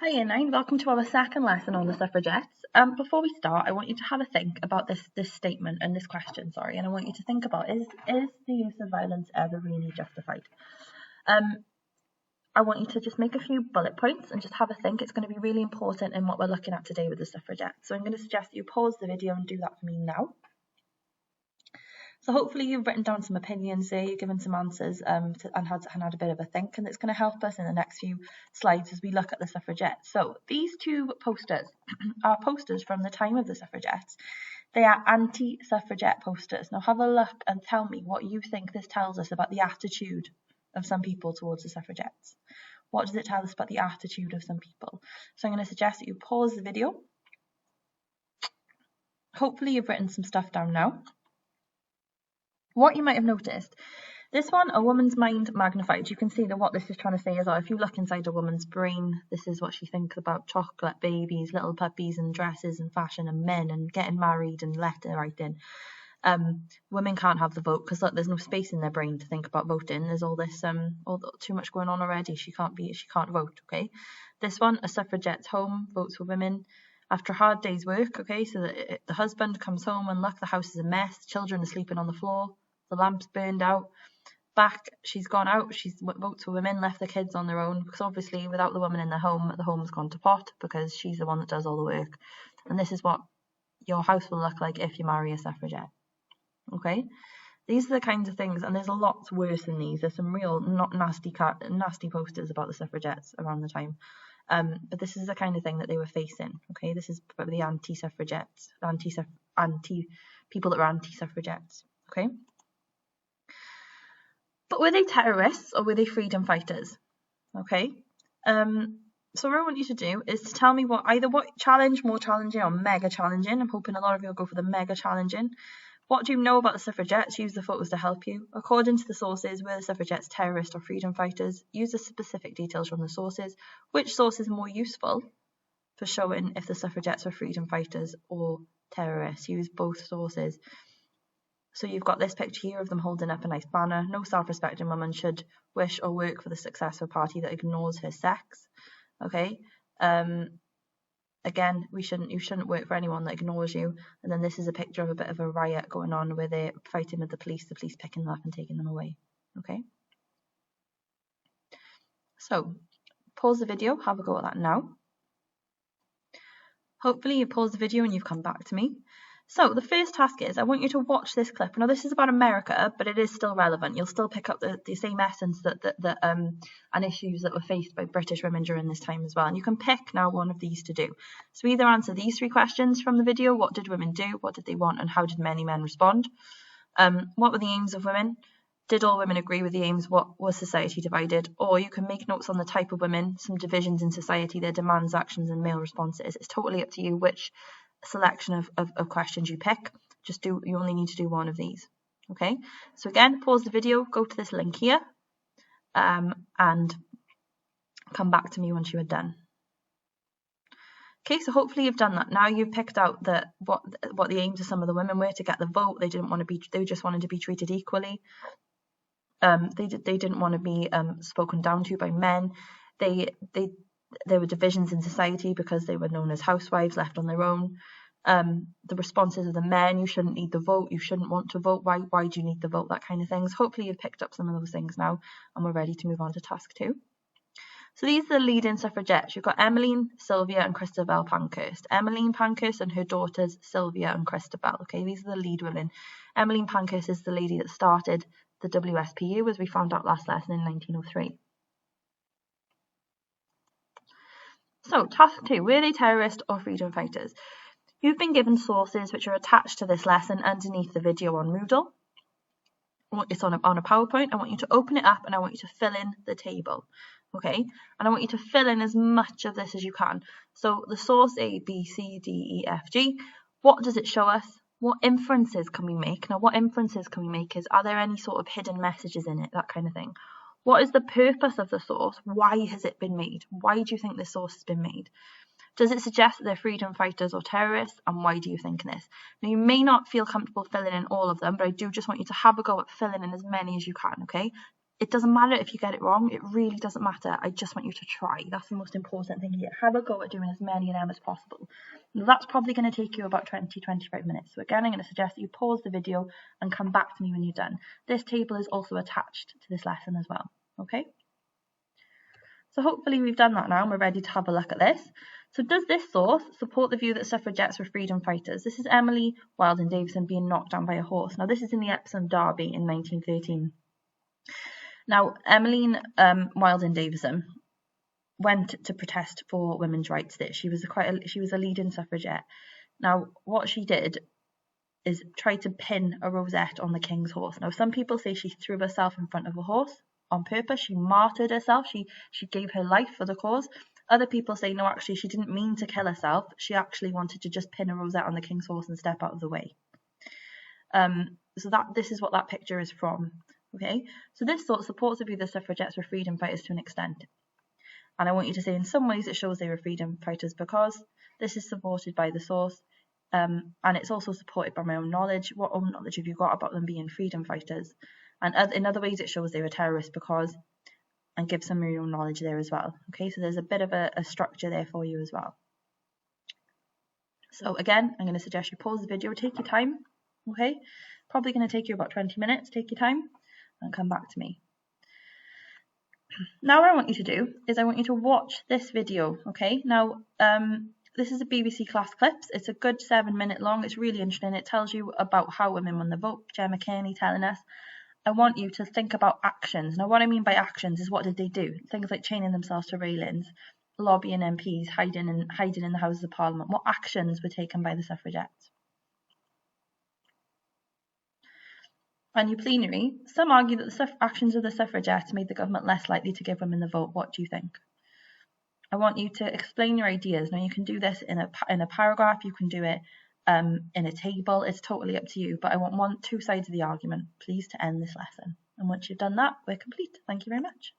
Hi Year 9, welcome to our second lesson on the suffragettes. Before we start, I want you to have a think about this statement and this question, and I want you to think about, is the use of violence ever really justified? I want you to just make a few bullet points and just have a think. It's going to be really important in what we're looking at today with the suffragettes. So I'm going to suggest that you pause the video and do that for me now. So hopefully you've written down some opinions there, you've given some answers and had a bit of a think, and it's going to help us in the next few slides as we look at the suffragettes. So these two posters are posters from the time of the suffragettes. They are anti-suffragette posters. Now have a look and tell me what you think this tells us about the attitude of some people towards the suffragettes. What does it tell us about the attitude of some people? So I'm going to suggest that you pause the video. Hopefully you've written some stuff down now. What you might have noticed, this one, a woman's mind magnified. You can see that what this is trying to say is, if you look inside a woman's brain, this is what she thinks about chocolate, babies, little puppies and dresses and fashion and men and getting married and letter writing. Women can't have the vote because there's no space in their brain to think about voting. There's all this too much going on already. She can't vote. Okay, this one, a suffragette's home, votes for women. After a hard day's work, okay, so that the husband comes home and look, the house is a mess, children are sleeping on the floor, the lamp's burned out. Back, she's gone out, she's votes for women, left the kids on their own, because obviously without the woman in the home's gone to pot, because she's the one that does all the work. And this is what your house will look like if you marry a suffragette. Okay, these are the kinds of things, and there's a lot worse than these. There's some real nasty posters about the suffragettes around the time. But this is the kind of thing that they were facing. Okay, this is the anti-suffragettes, people that were anti-suffragettes. Okay, but were they terrorists or were they freedom fighters? Okay, so what I want you to do is to tell me what challenge, more challenging or mega challenging. I'm hoping a lot of you will go for the mega challenging. What do you know about the suffragettes? Use the photos to help you. According to the sources, were the suffragettes terrorists or freedom fighters? Use the specific details from the sources. Which source is more useful for showing if the suffragettes were freedom fighters or terrorists? Use both sources. So you've got this picture here of them holding up a nice banner. No self-respecting woman should wish or work for the success of a party that ignores her sex. Okay. Again, you shouldn't work for anyone that ignores you. And then this is a picture of a bit of a riot going on where they're fighting with the police picking them up and taking them away. Okay. So pause the video, have a go at that now. Hopefully you paused the video and you've come back to me. So the first task is, I want you to watch this clip. Now this is about America, but it is still relevant. You'll still pick up the same essence and issues that were faced by British women during this time as well. And you can pick now one of these to do. So either answer these three questions from the video: what did women do? What did they want? And how did many men respond? What were the aims of women? Did all women agree with the aims? What was society divided? Or you can make notes on the type of women, some divisions in society, their demands, actions, and male responses. It's totally up to you which selection of questions you pick. You only need to do one of these. Okay, so again, pause the video, go to this link here, and come back to me once you are done. Okay, so hopefully you've done that. Now you've picked out what the aims of some of the women were to get the vote. They just wanted to be treated equally. They didn't want to be spoken down to by men. There were divisions in society because they were known as housewives, left on their own. The responses of the men: you shouldn't need the vote, you shouldn't want to vote, why do you need the vote, that kind of things. Hopefully you've picked up some of those things now and we're ready to move on to task 2. So these are the leading suffragettes. You've got Emmeline, Sylvia and Christabel Pankhurst. Emmeline Pankhurst and her daughters Sylvia and Christabel. Okay, these are the lead women. Emmeline Pankhurst is the lady that started the WSPU, as we found out last lesson, in 1903. So, task 2, were they terrorists or freedom fighters? You've been given sources which are attached to this lesson underneath the video on Moodle. It's on a PowerPoint. I want you to open it up and I want you to fill in the table. Okay, and I want you to fill in as much of this as you can. So the source A, B, C, D, E, F, G, what does it show us? What inferences can we make? Now, what inferences can we make is, are there any sort of hidden messages in it, that kind of thing? What is the purpose of the source? Why has it been made? Why do you think this source has been made? Does it suggest that they're freedom fighters or terrorists? And why do you think this? Now, you may not feel comfortable filling in all of them, but I do just want you to have a go at filling in as many as you can, okay? it doesn't matter if you get it wrong. It really doesn't matter. I just want you to try. That's the most important thing here. Have a go at doing as many of them as possible. Now, that's probably going to take you about 20-25 minutes. So again, I'm going to suggest that you pause the video and come back to me when you're done. This table is also attached to this lesson as well. Okay? So hopefully we've done that now and we're ready to have a look at this. So does this source support the view that suffragettes were freedom fighters? This is Emily Wilding Davison being knocked down by a horse. Now this is in the Epsom Derby in 1913. Now Emmeline Wilding Davison went to protest for women's rights there. She was a leading suffragette. Now what she did is try to pin a rosette on the king's horse. Now some people say she threw herself in front of a horse on purpose. She martyred herself. She gave her life for the cause. Other people say no, actually she didn't mean to kill herself. She actually wanted to just pin a rosette on the king's horse and step out of the way. So this is what that picture is from. Okay, so this sort of supports the view that suffragettes were freedom fighters to an extent. And I want you to say in some ways it shows they were freedom fighters because this is supported by the source, and it's also supported by my own knowledge. What own knowledge have you got about them being freedom fighters? And in other ways it shows they were terrorists because, and give some of your own knowledge there as well. Okay, so there's a bit of a structure there for you as well. So again, I'm going to suggest you pause the video, take your time. Okay, probably going to take you about 20 minutes. Take your time and come back to me. Now what I want you to do is I want you to watch this video. Okay, now this is a BBC class clips. It's a good 7 minute long. It's really interesting. It tells you about how women won the vote. Gemma Kearney telling us. I want you to think about actions. Now what I mean by actions is what did they do? Things like chaining themselves to railings, lobbying MPs, hiding in the Houses of Parliament. What actions were taken by the suffragettes? On your plenary, some argue that the actions of the suffragettes made the government less likely to give women the vote. What do you think? I want you to explain your ideas. Now you can do this in a paragraph, you can do it in a table. It's totally up to you, but I want two sides of the argument, please, to end this lesson. And once you've done that, we're complete. Thank you very much.